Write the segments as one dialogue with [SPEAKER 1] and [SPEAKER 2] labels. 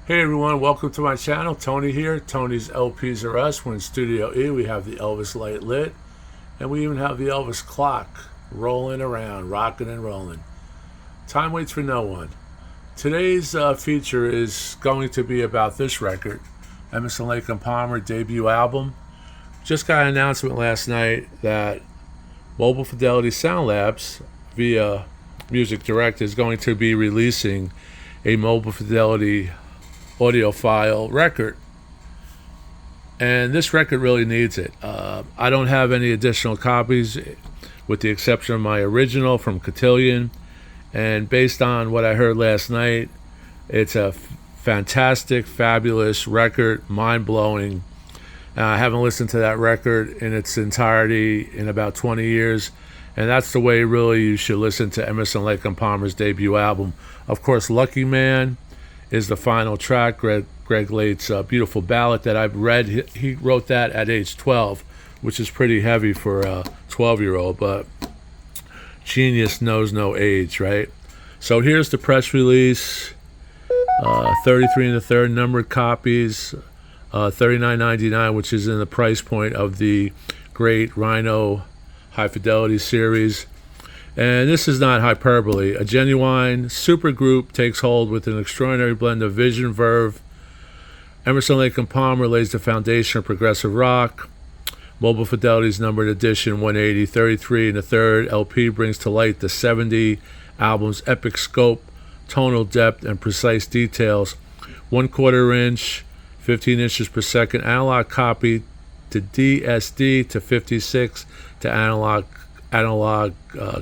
[SPEAKER 1] Hey everyone, welcome to my channel. Tony here. Tony's LPs Are Us. We're in Studio E. We have the Elvis light lit, and we even have the Elvis clock rolling around, rocking and rolling. Time waits for no one. Today's feature is going to be about this record, Emerson, Lake and Palmer debut album. Just got an announcement last night that Mobile Fidelity Sound Labs via Music Direct is going to be releasing a Mobile Fidelity audiophile record, and this record really needs it. I don't have any additional copies with the exception of my original from Cotillion, and based on what I heard last night, it's a fantastic, fabulous record, mind-blowing. I haven't listened to that record in its entirety in about 20 years, and that's the way really you should listen to Emerson, Lake and Palmer's debut album. Of course, Lucky Man is the final track, Greg Late's beautiful ballad that I've read. He wrote that at age 12, which is pretty heavy for a 12-year-old, but genius knows no age, right? So here's the press release, 33 1/3 numbered copies, $39.99, which is in the price point of the great Rhino High Fidelity series. And this is not hyperbole. A genuine supergroup takes hold with an extraordinary blend of vision, verve. Emerson, Lake and Palmer lays the foundation of progressive rock. Mobile Fidelity's numbered edition 180 33 1/3 LP brings to light the 70 album's epic scope, tonal depth, and precise details. 1/4 inch, 15 inches per second analog copy to DSD to 56 to analog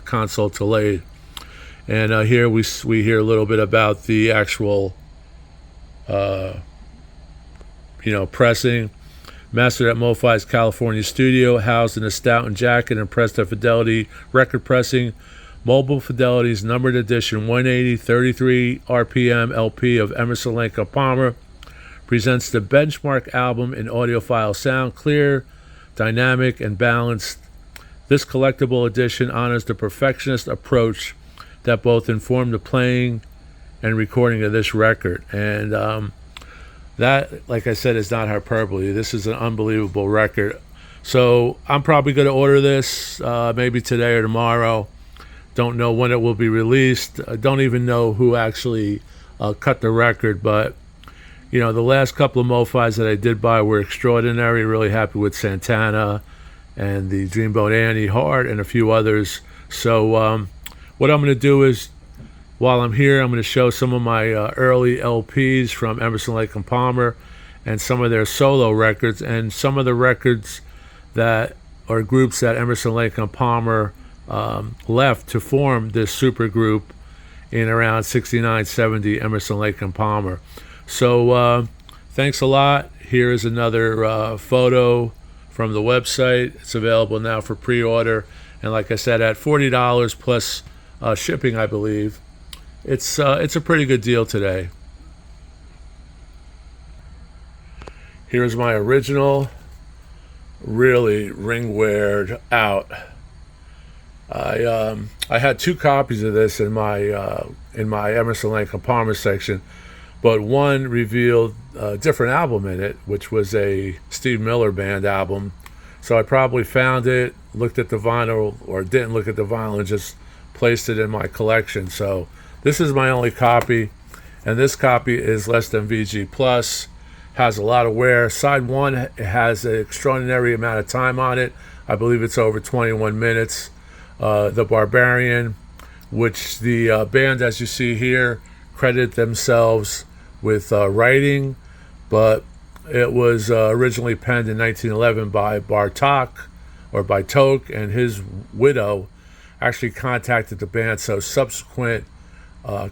[SPEAKER 1] console to lay. And here we hear a little bit about the actual pressing. Mastered at MOFI's California studio, housed in a Stoughton jacket and pressed at Fidelity record pressing. Mobile Fidelity's numbered edition 180 33 RPM LP of Emerson, Lake and Palmer presents the benchmark album in audiophile sound, clear, dynamic, and balanced. This collectible edition honors the perfectionist approach that both informed the playing and recording of this record. And that, like I said, is not hyperbole. This is an unbelievable record. So I'm probably going to order this maybe today or tomorrow. Don't know when it will be released. I don't even know who actually cut the record, but the last couple of MOFIs that I did buy were extraordinary. Really happy with Santana and the Dreamboat Annie, Hart, and a few others. So what I'm going to do is, while I'm here, I'm going to show some of my early LPs from Emerson, Lake and Palmer and some of their solo records and some of the records that are groups that Emerson, Lake and Palmer left to form this super group in around 69, 70, Emerson, Lake and Palmer. So thanks a lot. Here is another photo from the website. It's available now for pre-order, and like I said, at $40 plus shipping, I believe. It's a pretty good deal today. Here's my original, really ring-weared out. I had 2 copies of this in my Emerson, Lake and Palmer section, but one revealed a different album in it, which was a Steve Miller Band album. So I probably found it, looked at the vinyl, or didn't look at the vinyl, and just placed it in my collection. So this is my only copy, and this copy is less than VG plus, has a lot of wear. Side 1 has an extraordinary amount of time on it. I believe it's over 21 minutes. The Barbarian, which the band, as you see here, credit themselves with writing, but it was originally penned in 1911 by Bartok, and his widow actually contacted the band, so subsequent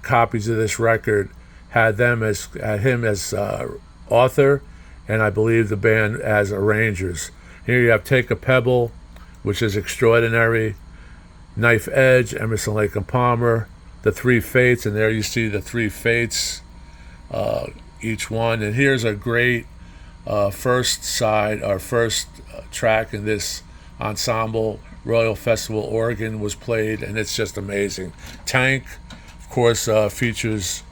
[SPEAKER 1] copies of this record had him as author, and I believe the band as arrangers. Here you have Take a Pebble, which is extraordinary. Knife Edge, Emerson, Lake and Palmer, The Three Fates, and there you see the 3 Fates, each one. And here's a great first track in this ensemble. Royal Festival organ was played, and it's just amazing. Tank, of course, features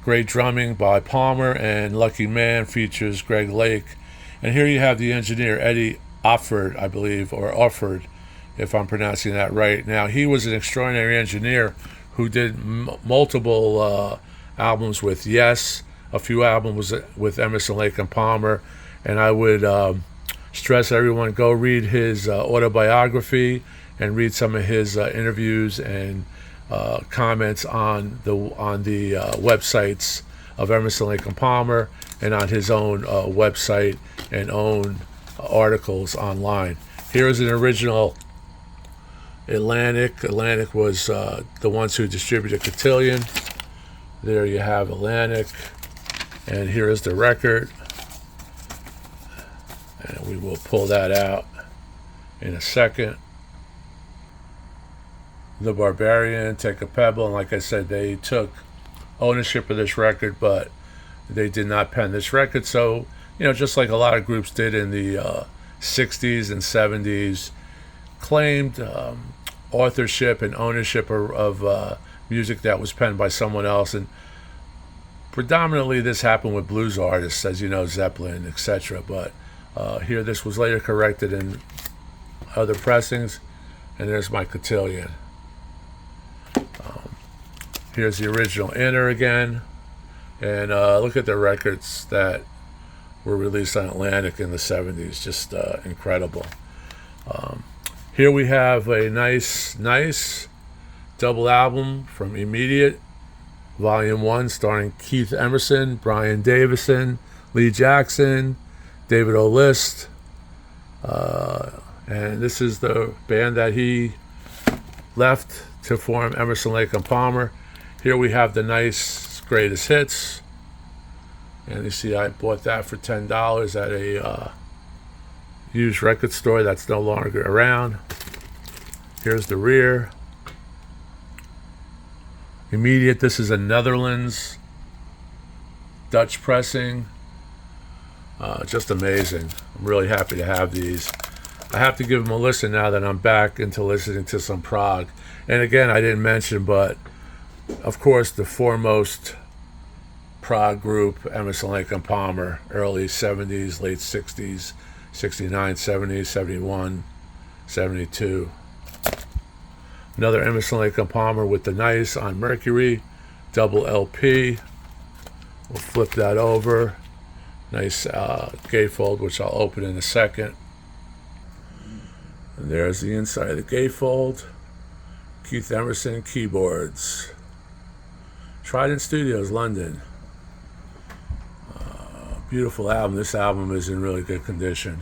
[SPEAKER 1] Great drumming by Palmer, and Lucky Man features Greg Lake. And here you have the engineer, Eddie Offord, I believe, or Offord, if I'm pronouncing that right. Now, he was an extraordinary engineer who did multiple albums with Yes, a few albums with Emerson, Lake and Palmer. And I would stress everyone, go read his autobiography and read some of his interviews and comments on the websites of Emerson, Lake and Palmer, and on his own website and own articles online. Here is an original Atlantic. Atlantic was the ones who distributed Cotillion. There you have Atlantic, and here is the record. And we will pull that out in a second. The Barbarian, Take a Pebble, and like I said, they took ownership of this record, but they did not pen this record. So, you know, just like a lot of groups did in the 60s and 70s, claimed authorship and ownership of music that was penned by someone else. And predominantly this happened with blues artists, as you know, Zeppelin, etc. But here, this was later corrected in other pressings. And there's my Cotillion. Here's the original Inner again. And look at the records that were released on Atlantic in the 70s. Just incredible. Here we have a nice double album from Immediate, Volume 1, starring Keith Emerson, Brian Davison, Lee Jackson, David O. List. And this is the band that he left to form Emerson, Lake and Palmer. Here we have the nice greatest hits. And you see I bought that for $10 at a used record store that's no longer around. Here's the rear. Immediate, this is a Netherlands Dutch pressing. Just amazing. I'm really happy to have these. I have to give them a listen now that I'm back into listening to some prog. And again, I didn't mention, but of course the foremost prog group, Emerson, Lake and Palmer, early 70s, late 60s, 69, 70, 71, 72. Another Emerson, Lake and Palmer with the nice on Mercury, double LP. We'll flip that over. Nice gatefold, which I'll open in a second. And there's the inside of the gatefold. Keith Emerson keyboards. Trident Studios, London. Beautiful album. This album is in really good condition.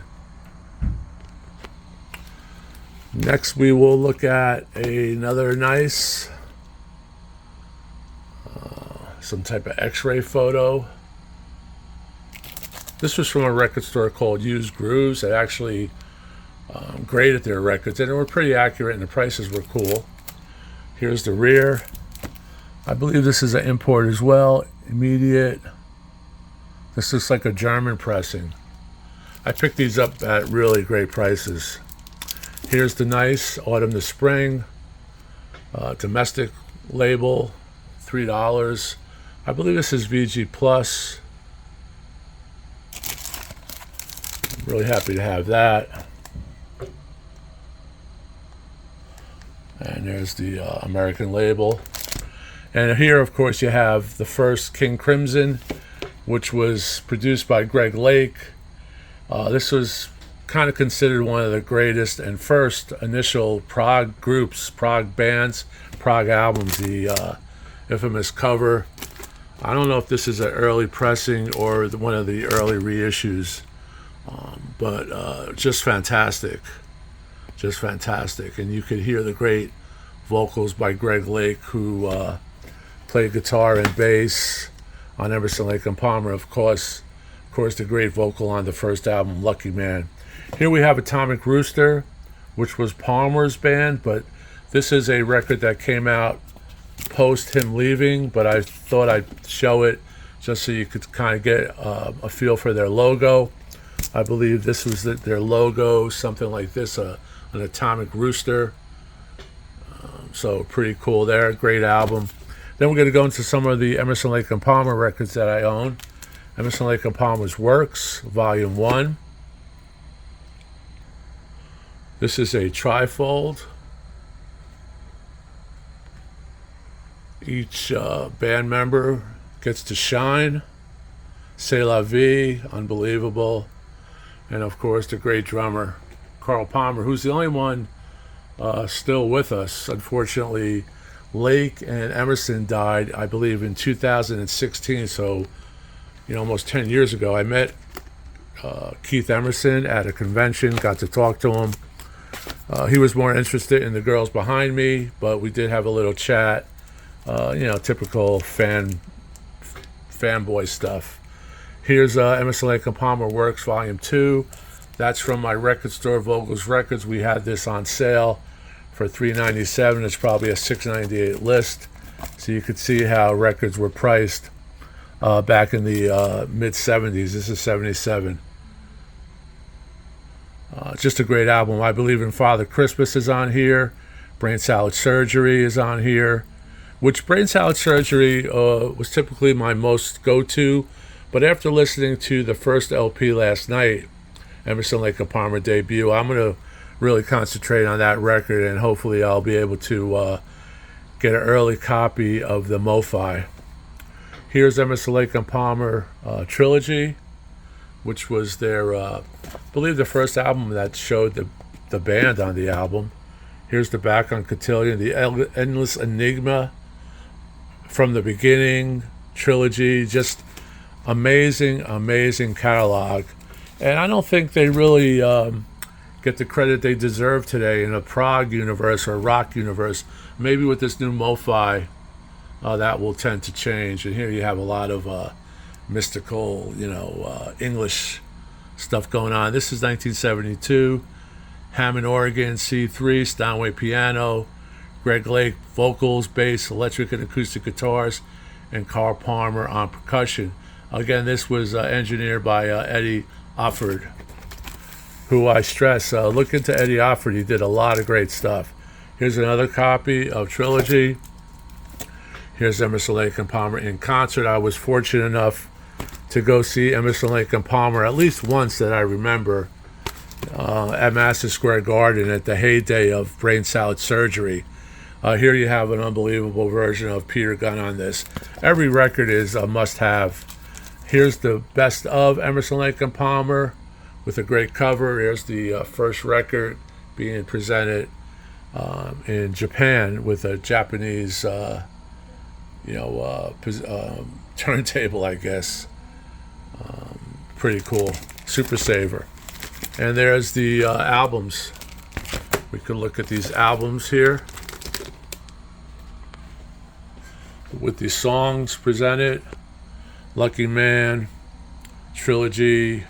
[SPEAKER 1] Next we will look at another nice, some type of x-ray photo. This was from a record store called Used Grooves that actually graded their records, and they were pretty accurate and the prices were cool. Here's the rear. I believe this is an import as well. Immediate. This looks like a German pressing. I picked these up at really great prices. Here's the nice Autumn to Spring domestic label, $3. I believe this is VG Plus. I'm really happy to have that. And there's the American label. And here, of course, you have the first King Crimson, which was produced by Greg Lake. This was kind of considered one of the greatest and first initial prog groups, prog bands, prog albums. The infamous cover. I don't know if this is an early pressing or one of the early reissues, but just fantastic. Just fantastic. And you could hear the great vocals by Greg Lake, who played guitar and bass on Emerson, Lake and Palmer. Of course, the great vocal on the first album, Lucky Man. Here we have Atomic Rooster, which was Palmer's band, but this is a record that came out post him leaving, but I thought I'd show it just so you could kind of get a feel for their logo. I believe this was their logo, something like this, an Atomic Rooster. So pretty cool there, great album. Then we're going to go into some of the Emerson, Lake and Palmer records that I own. Emerson, Lake and Palmer's Works, Volume 1. This is a trifold. Each band member gets to shine. C'est la vie, unbelievable. And of course, the great drummer, Carl Palmer, who's the only one still with us. Unfortunately, Lake and Emerson died, I believe, in 2016, so almost 10 years ago. I met Keith Emerson at a convention, got to talk to him. He was more interested in the girls behind me, but we did have a little chat. Typical fanboy stuff. Here's Emerson, Lake and Palmer Works, Volume 2. That's from my record store, Vogel's Records. We had this on sale for $397. It's probably a $698 list. So you could see how records were priced back in the mid-70s. This is 77. Just a great album. I Believe in Father Christmas is on here. Brain Salad Surgery is on here. Which Brain Salad Surgery was typically my most go-to. But after listening to the first LP last night, Emerson, Lake and Palmer debut, I'm going to really concentrate on that record, and hopefully I'll be able to get an early copy of the MOFI. Here's Emerson, Lake and Palmer Trilogy, which was their, I believe, the first album that showed the band on the album. Here's the back on Cotillion, the Endless Enigma, From the Beginning, Trilogy, just amazing catalog. And I don't think they really get the credit they deserve today in a prog universe or rock universe. Maybe with this new MOFI, that will tend to change. And here you have a lot of mystical, English stuff going on. This is 1972. Hammond organ, C3, Steinway piano, Greg Lake vocals, bass, electric and acoustic guitars, and Carl Palmer on percussion. Again, this was engineered by Eddie Offord, who I stress, look into Eddie Offord. He did a lot of great stuff. Here's another copy of Trilogy. Here's Emerson, Lake and Palmer in concert. I was fortunate enough to go see Emerson, Lake and Palmer at least once that I remember at Madison Square Garden at the heyday of Brain Salad Surgery. Here you have an unbelievable version of Peter Gunn on this. Every record is a must-have. Here's the best of Emerson, Lake and Palmer with a great cover. Here's the first record being presented in Japan with a Japanese, turntable, I guess. Pretty cool. Super Saver. And there's the albums. We can look at these albums here with the songs presented. Lucky Man, Trilogy,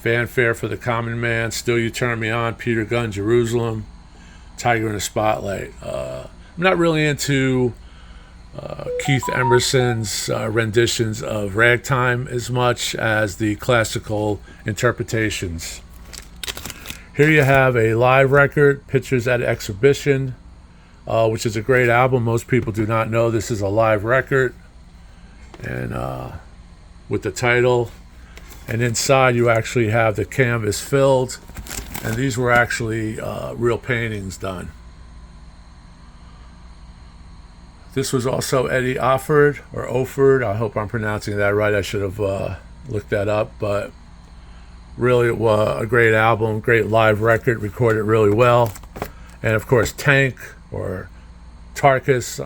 [SPEAKER 1] Fanfare for the Common Man, Still You Turn Me On, Peter Gunn, Jerusalem, Tiger in the Spotlight. I'm not really into Keith Emerson's renditions of Ragtime as much as the classical interpretations. Here you have a live record, Pictures at Exhibition, which is a great album. Most people do not know this is a live record. And with the title, and inside you actually have the canvas filled, and these were actually real paintings done. This was also Eddie Offord, or Offord. I hope I'm pronouncing that right. I should have looked that up, but really it was a great album, great live record, recorded really well. And of course Tank, or Tarkus,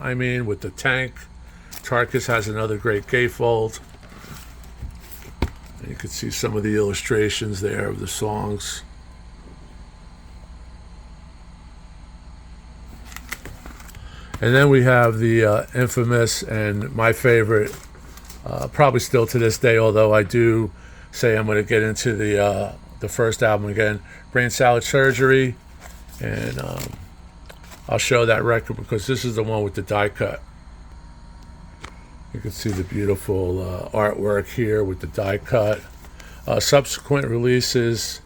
[SPEAKER 1] with the Tank. Tarkus has another great gatefold. And you can see some of the illustrations there of the songs. And then we have the infamous and my favorite, probably still to this day, although I do say I'm going to get into the first album again, Brain Salad Surgery. And I'll show that record because this is the one with the die cut. You can see the beautiful artwork here with the die cut. Subsequent releases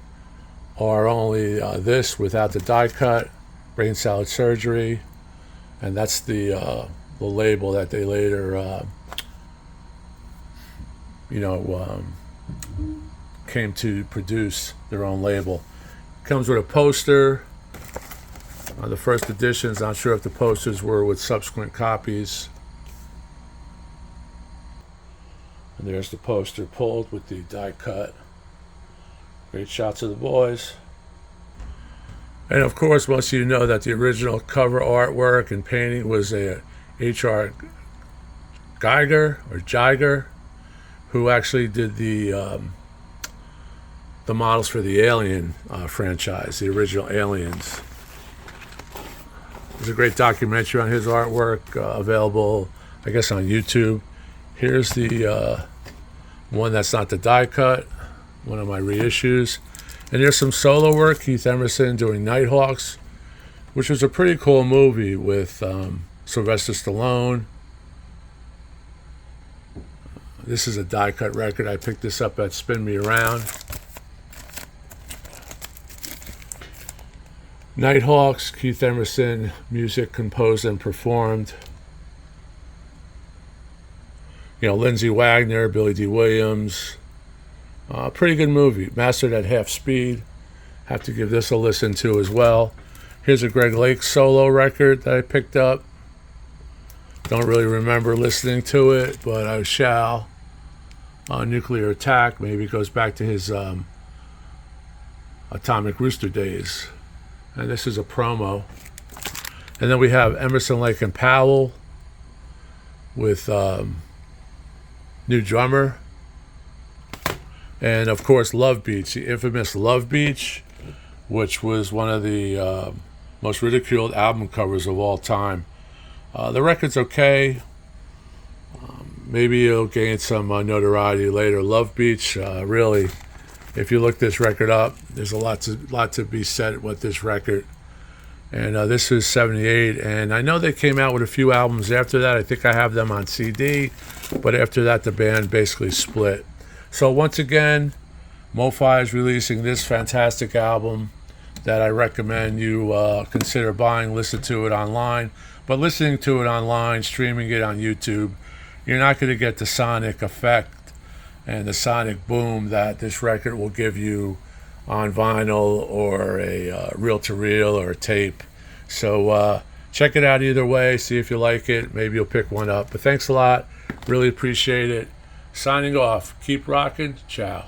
[SPEAKER 1] are only this without the die cut, Brain Salad Surgery, and that's the the label that they later, came to produce their own label. Comes with a poster. The first editions, not sure if the posters were with subsequent copies. And there's the poster pulled with the die cut. Great shots of the boys. And of course, most of you know that the original cover artwork and painting was a H.R. Giger, who actually did the models for the Alien franchise, the original Aliens. There's a great documentary on his artwork available, I guess, on YouTube. Here's the one that's not the die cut, one of my reissues. And there's some solo work, Keith Emerson doing Nighthawks, which was a pretty cool movie with Sylvester Stallone. This is a die cut record. I picked this up at Spin Me Around. Nighthawks, Keith Emerson, music composed and performed. Lindsay Wagner, Billy D. Williams. Pretty good movie. Mastered at half speed. Have to give this a listen to as well. Here's a Greg Lake solo record that I picked up. Don't really remember listening to it, but I shall. Nuclear Attack. Maybe it goes back to his Atomic Rooster days. And this is a promo. And then we have Emerson, Lake and Powell with new drummer. And of course, Love Beach, the infamous Love Beach, which was one of the most ridiculed album covers of all time. The record's okay. Maybe it'll gain some notoriety later. Love Beach, really, if you look this record up, there's a lot to be said with this record. And this is 78, and I know they came out with a few albums after that. I think I have them on CD, but after that, the band basically split. So once again, MOFI is releasing this fantastic album that I recommend you consider buying. Listen to it online. But listening to it online, streaming it on YouTube, you're not going to get the sonic effect and the sonic boom that this record will give you on vinyl or a reel-to-reel or a tape. So check it out either way. See if you like it. Maybe you'll pick one up. But thanks a lot. Really appreciate it. Signing off. Keep rocking. Ciao.